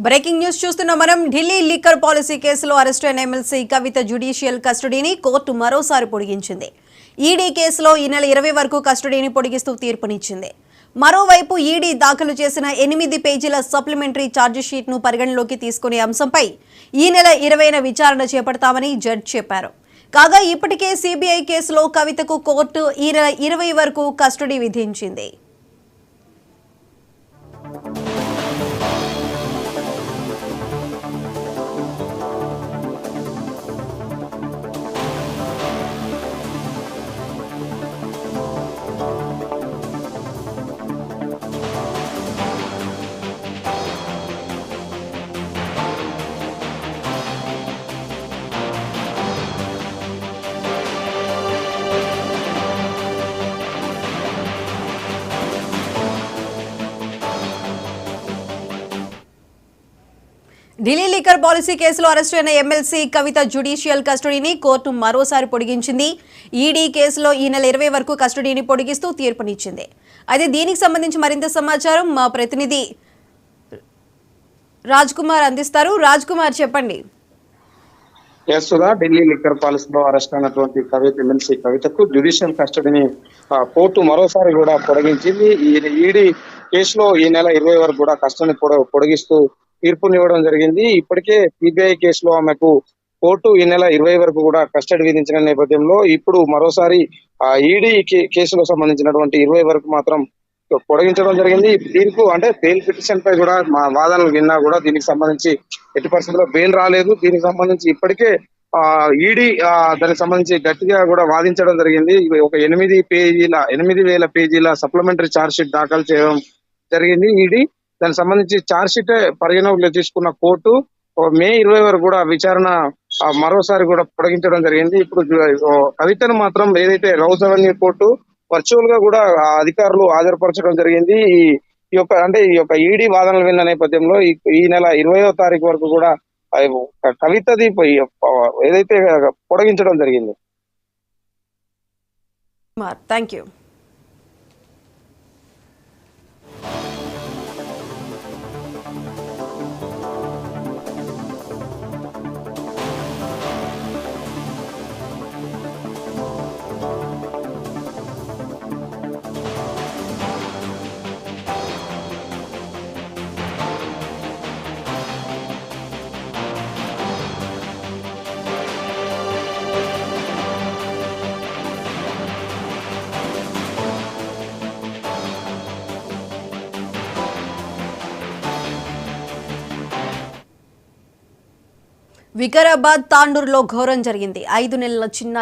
Breaking news చూస్తున్నాం మనం. Delhi liquor policy కేసులో అరెస్ట్ అయిన ఎమ్మెల్సీ కవిత జ్యుడిషియల్ కస్టడీని కోర్టు మరోసారి పొడిగించింది. ఈడీ కేసులో ఈ నెల 20 వరకు కస్టడీని పొడిగిస్తూ తీర్పునిచ్చింది. మరోవైపు ఈడీ దాఖలు చేసిన 8 పేజీల సప్లిమెంటరీ ఛార్జిషీట్ ను పరిగణలోకి తీసుకునే అంశంపై ఈ నెల 20న విచారణ చేపడతామని జడ్జి చెప్పారు. కాగా ఇప్పటికే సిబిఐ కేసులో కవితకు కోర్టు ఈ నెల 20 వరకు కస్టడీ విధించింది. ఢిల్లీ లిక్కర్ పాలసీ కేసులో అరెస్ట్ అయిన ఎమ్మెల్సీ కవిత జ్యుడిషియల్ కస్టడీని కోర్టు మరోసారి పొడిగించింది. ఈడీ కేసులో ఈ నెల 20 వరకు కస్టడీని పొడిగిస్తూ తీర్పునిచ్చింది. అయితే దీనికి సంబంధించి మరింత సమాచారం మా ప్రతినిధి రాజ్ కుమార్ అందిస్తారు. రాజ్ కుమార్, చెప్పండి. ఢిల్లీ లిక్కర్ పాలసీలో అరెస్ట్ అయినటువంటి ఎమ్మెల్సీ కవితకు జ్యుడిషియల్ కస్టడీని కోర్టు మరోసారి కూడా పొడిగించింది. ఈడీ కేసులో ఈ నెల 20 వరకు కూడా కస్టడీని పొడిగిస్తూ తీర్పునివ్వడం జరిగింది. ఇప్పటికే సిబిఐ కేసులో ఆమెకు కోర్టు ఈ నెల 20 వరకు కూడా కస్టడీ విధించిన నేపథ్యంలో ఇప్పుడు మరోసారి ఈడీ కేసులో సంబంధించినటువంటి 20 వరకు మాత్రం పొడిగించడం జరిగింది. తీర్పు అంటే బెయిల్ పిటిషన్ పై కూడా మా వాదనలు విన్నా కూడా దీనికి సంబంధించి ఎట్టి పరిస్థితుల్లో బెయిల్ రాలేదు. దీనికి సంబంధించి ఇప్పటికే ఈడీ దానికి సంబంధించి గట్టిగా కూడా వాదించడం జరిగింది. ఒక 8,000 పేజీల సప్లిమెంటరీ ఛార్జ్ షీట్ దాఖలు చేయడం జరిగింది. ఈడీ దానికి సంబంధించి ఛార్జ్ షీట్ పరిగణలోకి తీసుకున్న కోర్టు మే 20 వరకు కూడా విచారణ మరోసారి కూడా పొడిగించడం జరిగింది. ఇప్పుడు కవితను మాత్రం ఏదైతే రౌజ్ అవెన్యూ కోర్టు వర్చువల్ గా కూడా అధికారులు హాజరుపరచడం జరిగింది. ఈ యొక్క ఈడీ వాదనలు విన్న నేపథ్యంలో ఈ నెల 20వ తారీఖు వరకు కూడా కవితది ఏదైతే పొడిగించడం జరిగింది. Thank you. వికారాబాద్ తాండూరులో ఘోరం జరిగింది. 5 నెలల చిన్న